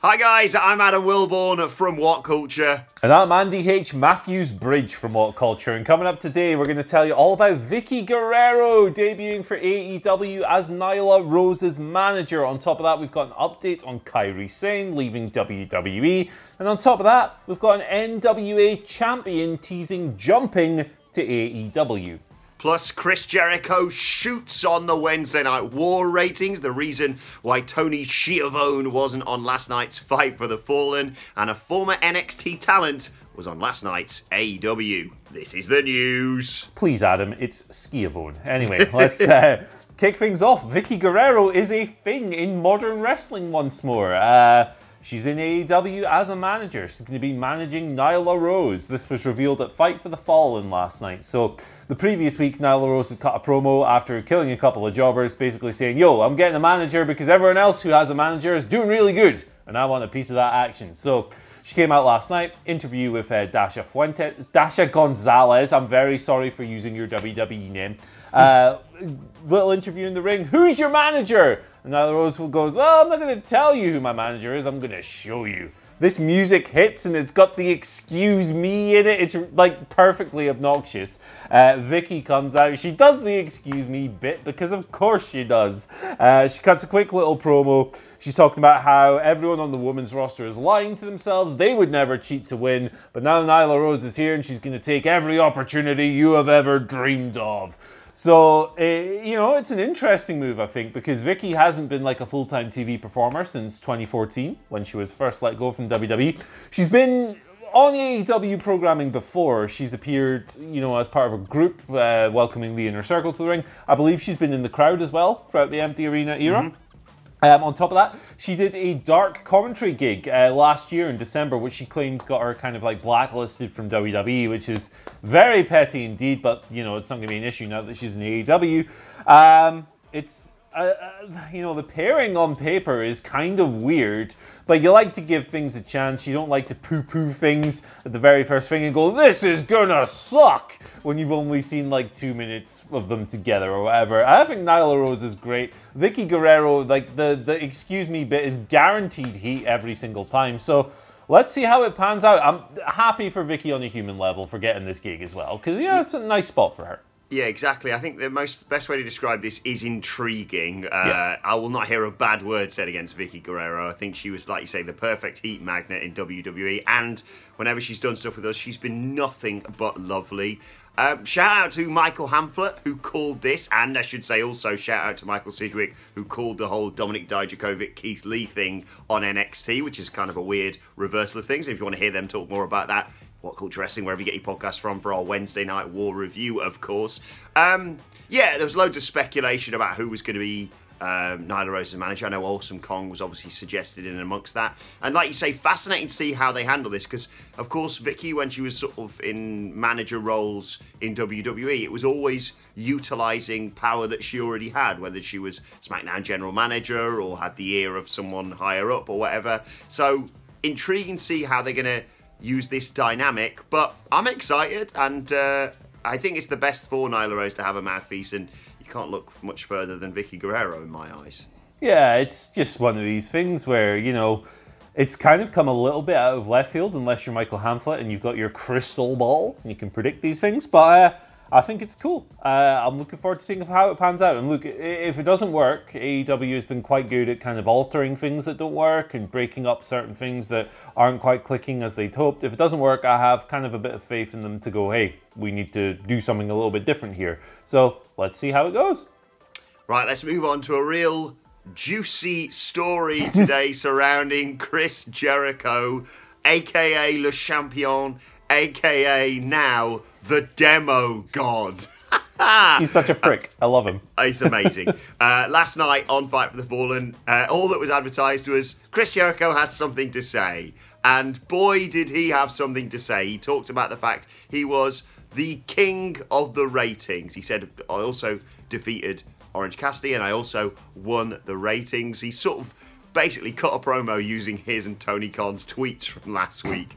Hi guys, I'm Adam Wilborn from WhatCulture. And I'm Andy H. Matthews Bridge from WhatCulture. And coming up today, we're going to tell you all about Vickie Guerrero debuting for AEW as Nyla Rose's manager. On top of that, we've got an update on Kairi Sane leaving WWE. And on top of that, we've got an NWA champion teasing jumping to AEW. Plus, Chris Jericho shoots on the Wednesday Night War ratings, the reason why Tony Schiavone wasn't on last night's Fight for the Fallen, and a former NXT talent was on last night's AEW. This is the news. Please, Adam, it's Schiavone. Anyway, let's kick things off. Vickie Guerrero is a thing in modern wrestling once more. She's in AEW as a manager. She's going to be managing Nyla Rose. This was revealed at Fight for the Fallen last night. So the previous week, Nyla Rose had cut a promo after killing a couple of jobbers, basically saying, yo, I'm getting a manager because everyone else who has a manager is doing really good, and I want a piece of that action. So she came out last night, interview with Dasha Gonzalez. I'm very sorry for using your WWE name. Little interview in the ring. Who's your manager? And Nyla Rose goes, well, I'm not going to tell you who my manager is. I'm going to show you. This music hits and it's got the excuse me in it. It's like perfectly obnoxious. Vickie comes out. She does the excuse me bit because of course she does. She cuts a quick little promo. She's talking about how everyone on the women's roster is lying to themselves. They would never cheat to win. But now Nyla Rose is here and she's going to take every opportunity you have ever dreamed of. So, it's an interesting move, I think, because Vickie hasn't been like a full-time TV performer since 2014, when she was first let go from WWE. She's been on AEW programming before. She's appeared, as part of a group welcoming the Inner Circle to the ring. I believe she's been in the crowd as well throughout the Empty Arena era. Mm-hmm. On top of that, she did a dark commentary gig last year in December, which she claimed got her kind of like blacklisted from WWE, which is very petty indeed, but, it's not going to be an issue now that she's in AEW. The pairing on paper is kind of weird, but you like to give things a chance. You don't like to poo-poo things at the very first thing and go, this is gonna suck, when you've only seen like 2 minutes of them together or whatever. I think Nyla Rose is great. Vickie Guerrero, like the excuse me bit is guaranteed heat every single time. So let's see how it pans out. I'm happy for Vickie on a human level for getting this gig as well, because it's a nice spot for her. Yeah, exactly. I think the best way to describe this is intriguing. I will not hear a bad word said against Vickie Guerrero. I think she was, like you say, the perfect heat magnet in WWE. And whenever she's done stuff with us, she's been nothing but lovely. Shout out to Michael Hamflett, who called this. And I should say also shout out to Michael Sidgwick, who called the whole Dominic Dijakovic, Keith Lee thing on NXT, which is kind of a weird reversal of things. And if you want to hear them talk more about that, WhatCulture Wrestling, wherever you get your podcast from, for our Wednesday Night War review, of course. There was loads of speculation about who was going to be Nyla Rose's manager. I know Awesome Kong was obviously suggested in amongst that. And like you say, fascinating to see how they handle this, because, of course, Vickie, when she was sort of in manager roles in WWE, it was always utilising power that she already had, whether she was SmackDown general manager or had the ear of someone higher up or whatever. So, intriguing to see how they're going to use this dynamic, but I'm excited, and I think it's the best for Nyla Rose to have a mouthpiece, and you can't look much further than Vickie Guerrero in my eyes. Yeah, it's just one of these things where, it's kind of come a little bit out of left field, unless you're Michael Hamflett and you've got your crystal ball and you can predict these things, but I think it's cool. I'm looking forward to seeing how it pans out. And look, if it doesn't work, AEW has been quite good at kind of altering things that don't work and breaking up certain things that aren't quite clicking as they'd hoped. If it doesn't work, I have kind of a bit of faith in them to go, hey, we need to do something a little bit different here. So let's see how it goes. Right, let's move on to a real juicy story today surrounding Chris Jericho, a.k.a. Le Champion, a.k.a. now the Demo God. He's such a prick. I love him. It's amazing. Last night on Fight for the Fallen, all that was advertised was Chris Jericho has something to say. And boy, did he have something to say. He talked about the fact he was the king of the ratings. He said, I also defeated Orange Cassidy and I also won the ratings. He sort of basically cut a promo using his and Tony Khan's tweets from last week.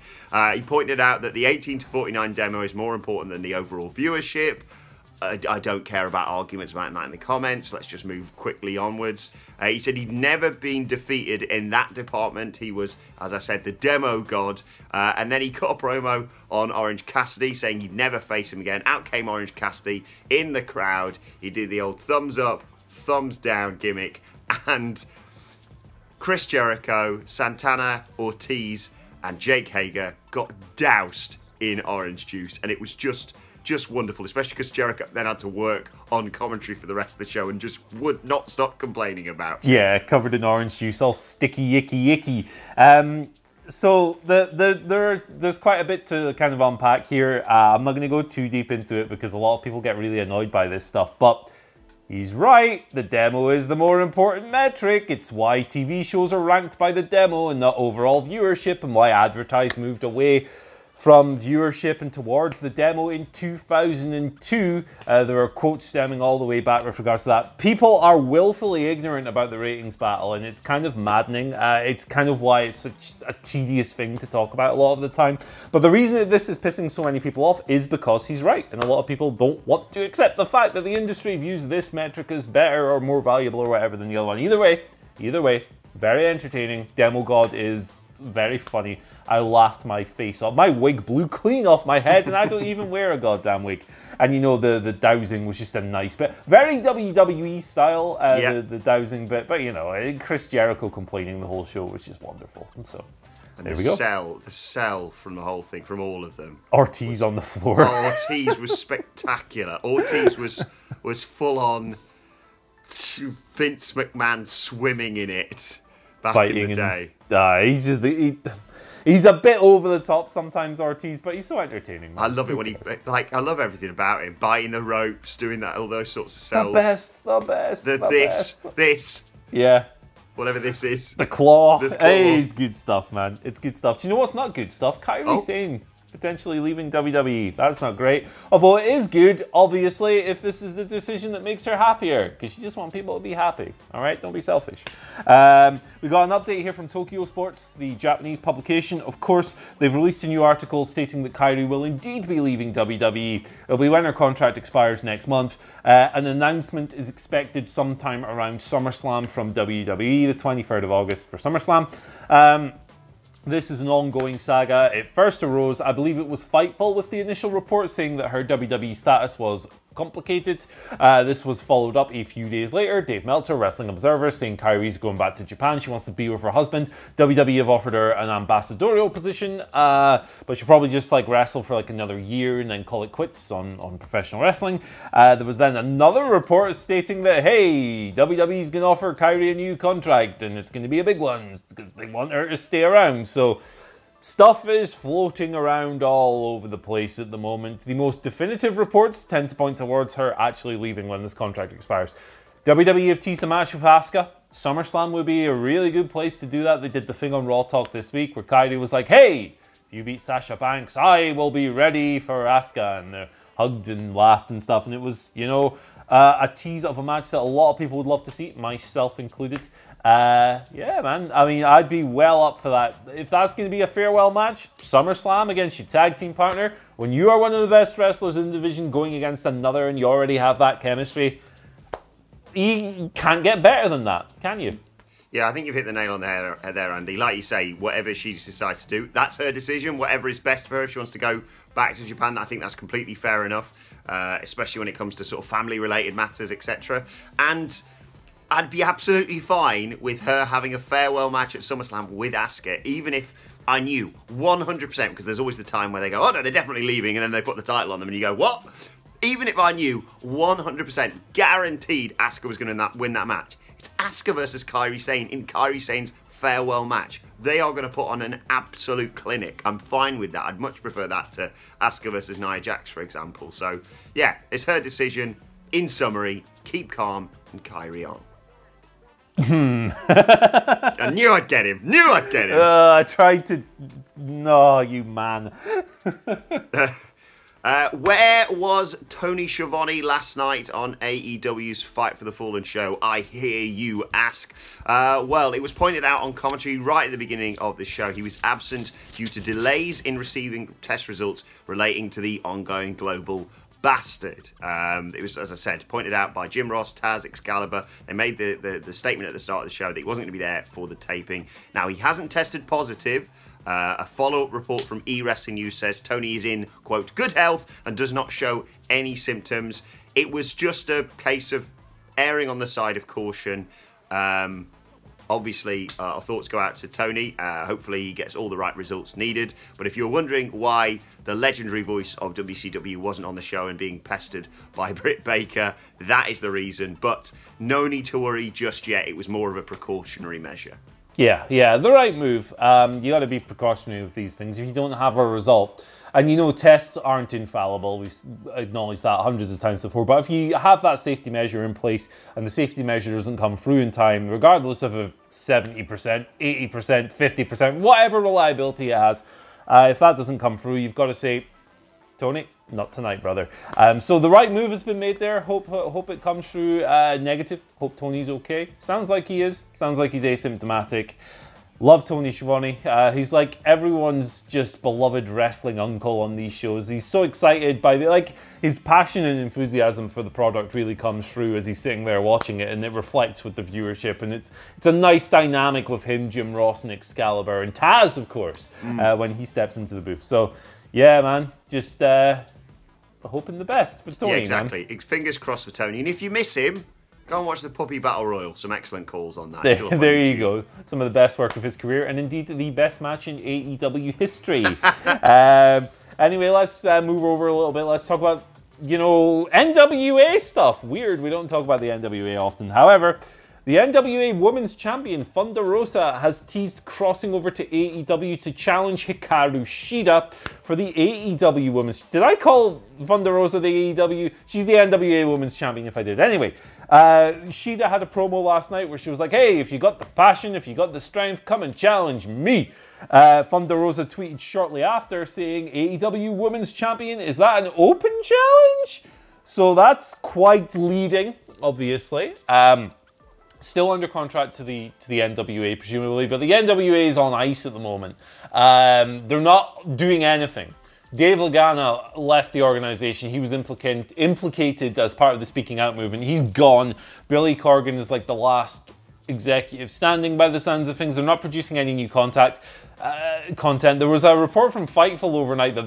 He pointed out that the 18 to 49 demo is more important than the overall viewership. I don't care about arguments about that in the comments. Let's just move quickly onwards. He said he'd never been defeated in that department. He was, as I said, the demo god. And then he cut a promo on Orange Cassidy saying he'd never face him again. Out came Orange Cassidy in the crowd. He did the old thumbs up, thumbs down gimmick. And Chris Jericho, Santana, Ortiz, and Jake Hager got doused in orange juice. And it was just wonderful, especially because Jericho then had to work on commentary for the rest of the show and just would not stop complaining about it. Yeah, covered in orange juice, all sticky, icky. So there's quite a bit to kind of unpack here. I'm not going to go too deep into it because a lot of people get really annoyed by this stuff, but he's right. The demo is the more important metric. It's why TV shows are ranked by the demo and not overall viewership, and why Advertise moved away from viewership and towards the demo in 2002. There are quotes stemming all the way back with regards to that. People are willfully ignorant about the ratings battle, and it's kind of maddening. It's kind of why it's such a tedious thing to talk about a lot of the time. But the reason that this is pissing so many people off is because he's right, and a lot of people don't want to accept the fact that the industry views this metric as better or more valuable or whatever than the other one. Either way, very entertaining. Demo God is very funny. I laughed my face off. My wig blew clean off my head, and I don't even wear a goddamn wig. And you know, the dowsing was just a nice bit. Very WWE style, the dowsing bit. But you know, Chris Jericho complaining the whole show was just wonderful. And so, there we go. The sell from the whole thing, from all of them. Ortiz on the floor. Ortiz was spectacular. Ortiz was full on Vince McMahon swimming in it back in the day. He's just he's a bit over the top sometimes, Ortiz, but he's so entertaining, man. I love it when I love everything about him. Biting the ropes, doing that, all those sorts of sells. The best. This. Yeah. Whatever this is. The claw. Hey, it's good stuff, man. It's good stuff. Do you know what's not good stuff? Kairi Sane potentially leaving WWE. That's not great. Although it is good, obviously, if this is the decision that makes her happier, because you just want people to be happy. All right, don't be selfish. We got an update here from Tokyo Sports, the Japanese publication. Of course, they've released a new article stating that Kairi will indeed be leaving WWE. It'll be when her contract expires next month. An announcement is expected sometime around SummerSlam from WWE, the 23rd of August for SummerSlam. This is an ongoing saga. It first arose, I believe it was Fightful with the initial report saying that her WWE status was complicated. This was followed up a few days later. Dave Meltzer, Wrestling Observer, saying Kairi's going back to Japan. She wants to be with her husband. WWE have offered her an ambassadorial position, but she'll probably just wrestle for another year and then call it quits on professional wrestling. There was then another report stating that, hey, WWE's going to offer Kairi a new contract and it's going to be a big one because they want her to stay around. So stuff is floating around all over the place at the moment. The most definitive reports tend to point towards her actually leaving when this contract expires. WWE have teased a match with Asuka. SummerSlam would be a really good place to do that. They did the thing on Raw Talk this week where Kairi was like, hey, if you beat Sasha Banks, I will be ready for Asuka. And they hugged and laughed and stuff. And it was, a tease of a match that a lot of people would love to see, myself included. Yeah, man. I mean, I'd be well up for that. If that's going to be a farewell match, SummerSlam against your tag team partner, when you are one of the best wrestlers in the division going against another and you already have that chemistry, you can't get better than that, can you? Yeah, I think you've hit the nail on the head there, Andy. Like you say, whatever she decides to do, that's her decision. Whatever is best for her. If she wants to go back to Japan, I think that's completely fair enough, especially when it comes to sort of family-related matters, etc. And I'd be absolutely fine with her having a farewell match at SummerSlam with Asuka, even if I knew 100%, because there's always the time where they go, oh no, they're definitely leaving, and then they put the title on them, and you go, what? Even if I knew 100% guaranteed Asuka was going to win that match, it's Asuka versus Kairi Sane in Kairi Sane's farewell match. They are going to put on an absolute clinic. I'm fine with that. I'd much prefer that to Asuka versus Nia Jax, for example. So, yeah, it's her decision. In summary, keep calm and Kairi on. I knew I'd get him. I tried to. No, you man. Where was Tony Schiavone last night on AEW's Fight for the Fallen show? I hear you ask. Well, it was pointed out on commentary right at the beginning of the show. He was absent due to delays in receiving test results relating to the ongoing global bastard. It was, as I said, pointed out by Jim Ross, Taz, Excalibur. They made the statement at the start of the show that he wasn't going to be there for the taping. Now, he hasn't tested positive. A follow-up report from eWrestling News says Tony is in, quote, good health and does not show any symptoms. It was just a case of erring on the side of caution. Obviously, our thoughts go out to Tony. Hopefully he gets all the right results needed. But if you're wondering why the legendary voice of WCW wasn't on the show and being pestered by Britt Baker, that is the reason. But no need to worry just yet. It was more of a precautionary measure. Yeah, the right move. You got to be precautionary with these things. If you don't have a result, and you know tests aren't infallible, we've acknowledged that hundreds of times before, but if you have that safety measure in place and the safety measure doesn't come through in time, regardless of a 70%, 80%, 50%, whatever reliability it has, if that doesn't come through, you've got to say, Tony, not tonight, brother. So the right move has been made there. Hope it comes through negative. Hope Tony's okay. Sounds like he is. Sounds like he's asymptomatic. Love Tony Schiavone. He's like everyone's just beloved wrestling uncle on these shows. He's so excited by his passion and enthusiasm for the product really comes through as he's sitting there watching it, and it reflects with the viewership. And it's a nice dynamic with him, Jim Ross, and Excalibur, and Taz, of course, when he steps into the booth. So yeah, man, just hoping the best for Tony. Yeah, exactly. Man. Fingers crossed for Tony. And if you miss him, go and watch the Puppy Battle Royal. Some excellent calls on that. There you go. Some of the best work of his career, and indeed the best match in AEW history. Anyway, let's move over a little bit. Let's talk about, NWA stuff. Weird, we don't talk about the NWA often. However, the NWA Women's Champion, Thunder Rosa, has teased crossing over to AEW to challenge Hikaru Shida for the AEW Women's... Did I call Thunder Rosa the AEW? She's the NWA Women's Champion if I did. Anyway, Shida had a promo last night where she was like, hey, if you got the passion, if you got the strength, come and challenge me. Thunder Rosa tweeted shortly after saying, AEW Women's Champion, is that an open challenge? So that's quite leading, obviously. Still under contract to the NWA, presumably, but the NWA is on ice at the moment. They're not doing anything. Dave Lagana left the organization. He was implicated as part of the Speaking Out movement. He's gone. Billy Corgan is like the last executive standing by the sounds of things. They're not producing any new content. There was a report from Fightful overnight that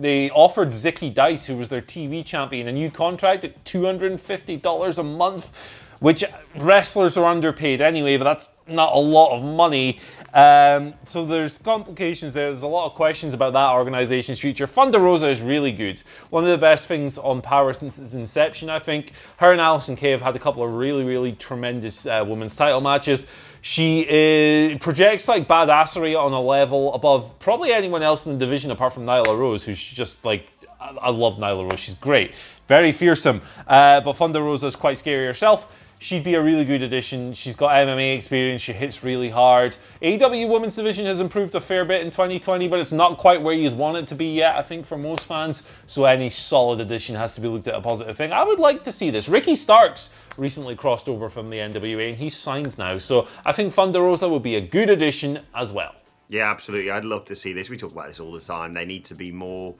they offered Zicky Dice, who was their TV champion, a new contract at $250 a month, which wrestlers are underpaid anyway, but that's not a lot of money. So there's complications there. There's a lot of questions about that organization's future. Thunder Rosa is really good. One of the best things on Power since its inception, I think. Her and Allysin Kay have had a couple of really, really tremendous women's title matches. She projects like badassery on a level above probably anyone else in the division apart from Nyla Rose, who's just like... I love Nyla Rose. She's great. Very fearsome. But Thunder Rosa is quite scary herself. She'd be a really good addition. She's got MMA experience. She hits really hard. AEW Women's Division has improved a fair bit in 2020, but it's not quite where you'd want it to be yet, I think, for most fans. So any solid addition has to be looked at a positive thing. I would like to see this. Ricky Starks recently crossed over from the NWA, and he's signed now. So I think Thunder Rosa will be a good addition as well. Yeah, absolutely. I'd love to see this. We talk about this all the time. They need to be more...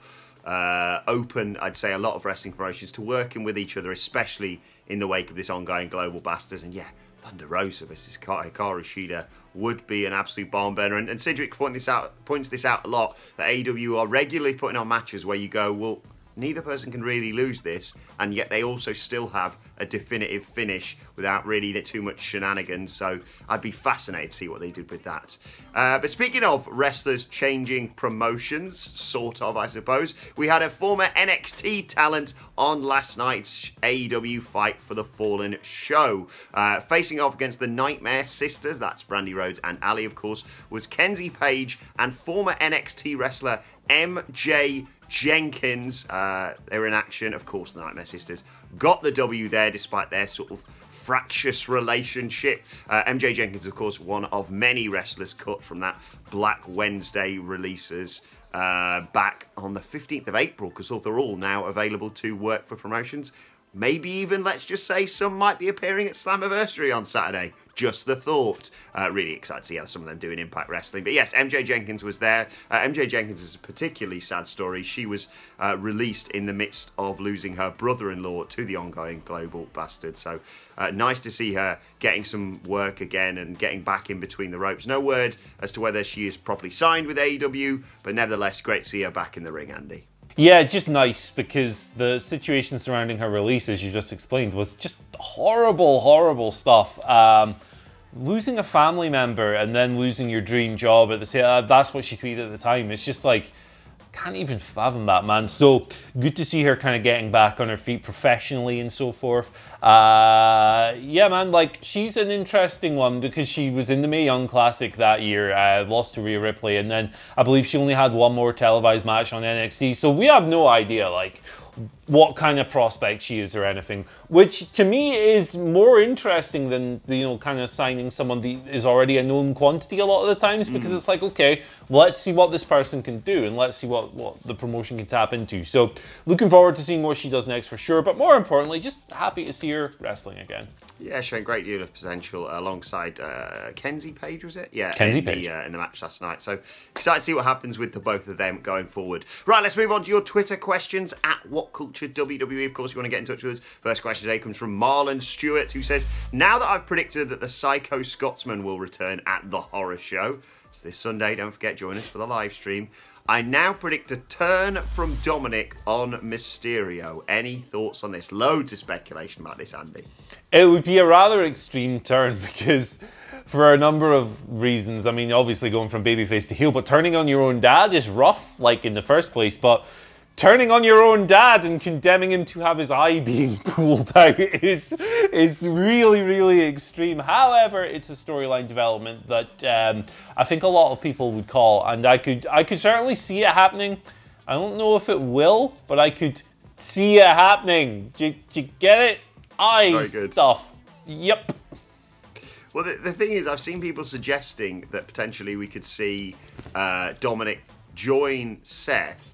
open, I'd say, a lot of wrestling promotions to working with each other, especially in the wake of this ongoing global bastard. And yeah, Thunder Rosa versus Hikaru Shida would be an absolute barn burner. And Cedric points this out a lot, that AEW are regularly putting on matches where you go, well, neither person can really lose this, and yet they also still have a definitive finish without really too much shenanigans. So I'd be fascinated to see what they did with that. But speaking of wrestlers changing promotions, sort of, I suppose, we had a former NXT talent on last night's AEW Fight for the Fallen show. Facing off against the Nightmare Sisters, that's Brandy Rhodes and Ali, of course, was Kenzie Page and former NXT wrestler MJ Jenkins. They were in action. Of course, the Nightmare Sisters got the W there despite their sort of fractious relationship. MJ Jenkins, of course, one of many wrestlers cut from that Black Wednesday releases back on the 15th of April, because they're all now available to work for promotions. Maybe even, let's just say, some might be appearing at Slammiversary on Saturday. Just the thought. Really excited to see how some of them do in Impact Wrestling. But yes, MJ Jenkins was there. MJ Jenkins is a particularly sad story. She was released in the midst of losing her brother-in-law to the ongoing Global Bastard. So nice to see her getting some work again and getting back in between the ropes. No word as to whether she is properly signed with AEW, but nevertheless, great to see her back in the ring, Andy. Yeah, just nice, because the situation surrounding her release, as you just explained, was just horrible, horrible stuff. Losing a family member and then losing your dream job at the same, that's what she tweeted at the time. It's just like, can't even fathom that, man. So good to see her kind of getting back on her feet professionally and so forth. Yeah, man, like, she's an interesting one because she was in the Mae Young Classic that year, lost to Rhea Ripley, and then I believe she only had one more televised match on NXT. So we have no idea, like, what kind of prospect she is or anything, which to me is more interesting than, you know, kind of signing someone that is already a known quantity a lot of the times, because it's like, okay, let's see what this person can do and let's see what the promotion can tap into. So looking forward to seeing what she does next for sure, but more importantly, just happy to see her wrestling again. Yeah, showing great deal of potential alongside Kenzie Page, was it? Yeah, Kenzie Page. In the match last night. So excited to see what happens with the both of them going forward. Right, let's move on to your Twitter questions at WhatCulture WWE. Of course, if you want to get in touch with us. First question today comes from Marlon Stewart, who says, now that I've predicted that the Psycho Scotsman will return at the Horror Show, it's this Sunday, don't forget, join us for the live stream, I now predict a turn from Dominic on Mysterio. Any thoughts on this? Loads of speculation about this, Andy. It would be a rather extreme turn because for a number of reasons. I mean, obviously going from babyface to heel, but turning on your own dad is rough, like in the first place, but turning on your own dad and condemning him to have his eye being pulled out is really, really extreme. However, it's a storyline development that I think a lot of people would call, and I could certainly see it happening. I don't know if it will, but I could see it happening. Do you get it? Eye stuff. Yep. Well, the thing is, I've seen people suggesting that potentially we could see Dominic join Seth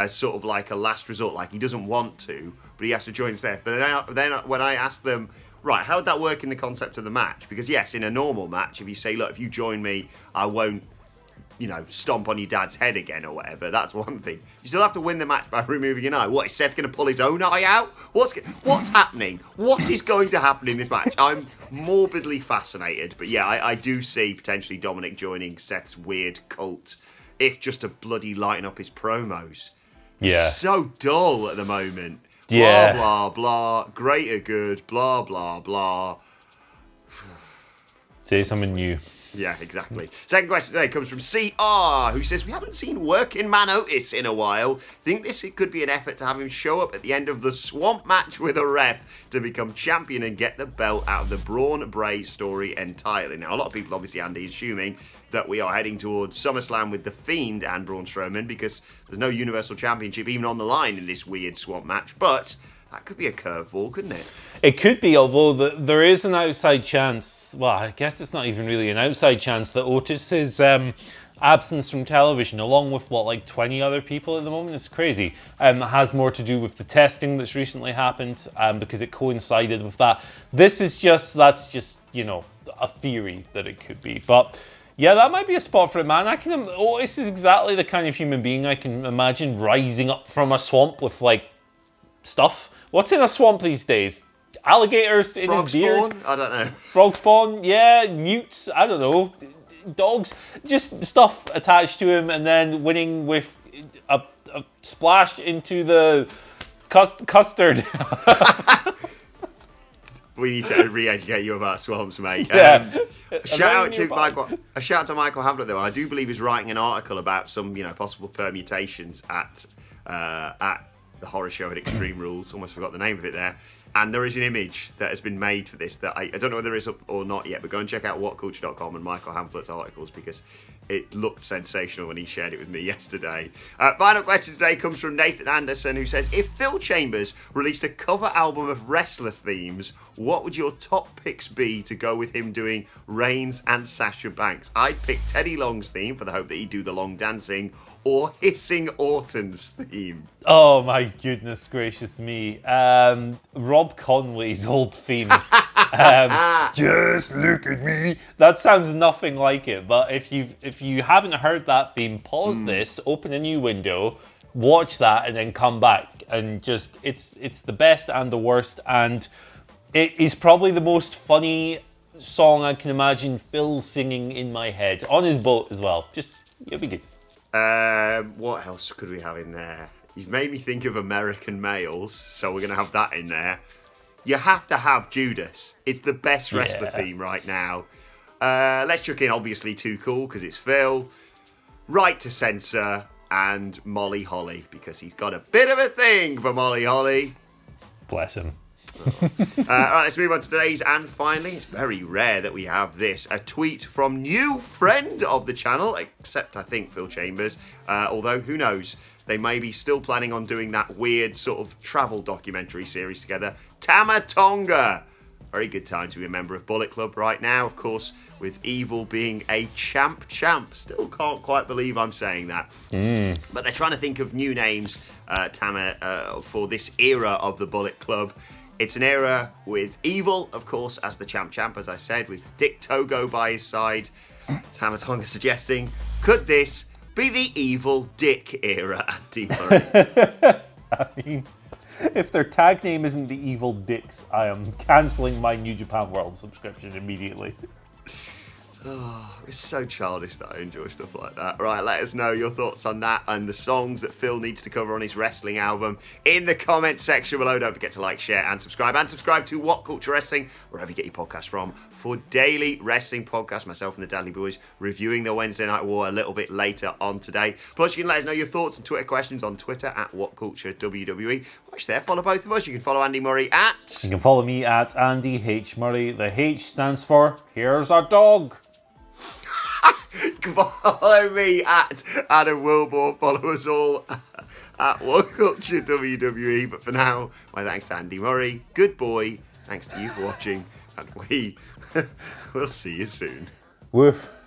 as sort of like a last resort, like he doesn't want to, but he has to join Seth. But then when I asked them, right, how would that work in the concept of the match? Because yes, in a normal match, if you say, look, if you join me, I won't, you know, stomp on your dad's head again or whatever, that's one thing. You still have to win the match by removing an eye. What, is Seth going to pull his own eye out? What's happening? What is going to happen in this match? I'm morbidly fascinated. But yeah, I do see potentially Dominic joining Seth's weird cult, if just to bloody lighten up his promos. Yeah. It's so dull at the moment. Yeah. Blah, blah, blah. Greater good. Blah, blah, blah. Say something new. Yeah, exactly. Second question today comes from CR, who says, we haven't seen Working Man Otis in a while. Think this could be an effort to have him show up at the end of the Swamp match with a ref to become champion and get the belt out of the Braun Bray story entirely. Now, a lot of people, obviously, Andy, assuming that we are heading towards SummerSlam with The Fiend and Braun Strowman, because there's no Universal Championship even on the line in this weird Swamp match. But that could be a curveball, couldn't it? It could be, although there is an outside chance, well, I guess it's not even really an outside chance, that Otis's absence from television, along with, what, like 20 other people at the moment, it's crazy, has more to do with the testing that's recently happened, because it coincided with that. That's just, you know, a theory that it could be. But yeah, that might be a spot for a man. Otis is exactly the kind of human being I can imagine rising up from a swamp with, like, stuff. What's in a swamp these days? Alligators in his beard? Frog spawn? I don't know. Frog spawn, yeah, newts, I don't know. Dogs, just stuff attached to him, and then winning with a splash into the custard. We need to re-educate you about swamps, mate. Yeah. Shout out to Michael Hamlet, though. I do believe he's writing an article about some, you know, possible permutations at the Horror Show at Extreme Rules. Almost forgot the name of it there. And there is an image that has been made for this that I don't know whether it's up or not yet, but go and check out whatculture.com and Michael Hamlet's articles, because it looked sensational when he shared it with me yesterday. Final question today comes from Nathan Anderson, who says, if Phil Chambers released a cover album of wrestler themes, what would your top picks be to go with him doing Reigns and Sasha Banks? I'd pick Teddy Long's theme for the hope that he'd do the long dancing, or Hissing Orton's theme? Oh my goodness gracious me. Rob Conway's old theme. Just look at me. That sounds nothing like it, but if you haven't heard that theme, pause this, open a new window, watch that, and then come back. And just, it's the best and the worst, and it is probably the most funny song I can imagine Phil singing in my head, on his boat as well. Just, it'll be good. What else could we have in there? You've made me think of American Males, so we're going to have that in there. You have to have Judas. It's the best wrestler theme right now. Let's chuck in, obviously, Too Cool, because it's Phil. Right to Censor, and Molly Holly, because he's got a bit of a thing for Molly Holly. Bless him. Alright, let's move on to today's, and finally, it's very rare that we have this, a tweet from new friend of the channel, except I think Phil Chambers, although who knows, they may be still planning on doing that weird sort of travel documentary series together. Tama Tonga! Very good time to be a member of Bullet Club right now, of course, with Evil being a champ. Still can't quite believe I'm saying that. But they're trying to think of new names, Tama, for this era of the Bullet Club. It's an era with Evil, of course, as the champ, as I said, with Dick Togo by his side. Tama Tonga suggesting, could this be the Evil Dick era, Andy Murray? I mean, if their tag name isn't the Evil Dicks, I am cancelling my New Japan World subscription immediately. Oh, it's so childish that I enjoy stuff like that. Right, let us know your thoughts on that and the songs that Phil needs to cover on his wrestling album in the comment section below. Don't forget to like, share, and subscribe. And subscribe to What Culture Wrestling, wherever you get your podcasts from, for daily wrestling podcasts. Myself and the Dudley Boys reviewing the Wednesday Night War a little bit later on today. Plus, you can let us know your thoughts and Twitter questions on Twitter at WhatCultureWWE. Watch there, follow both of us. You can follow Andy Murray at... You can follow me at Andy H. Murray. The H stands for Here's Our Dog. Follow me at Adam Wilbur. Follow us all at WhatCulture WWE. But for now, my thanks to Andy Murray. Good boy. Thanks to you for watching. And we'll see you soon. Woof.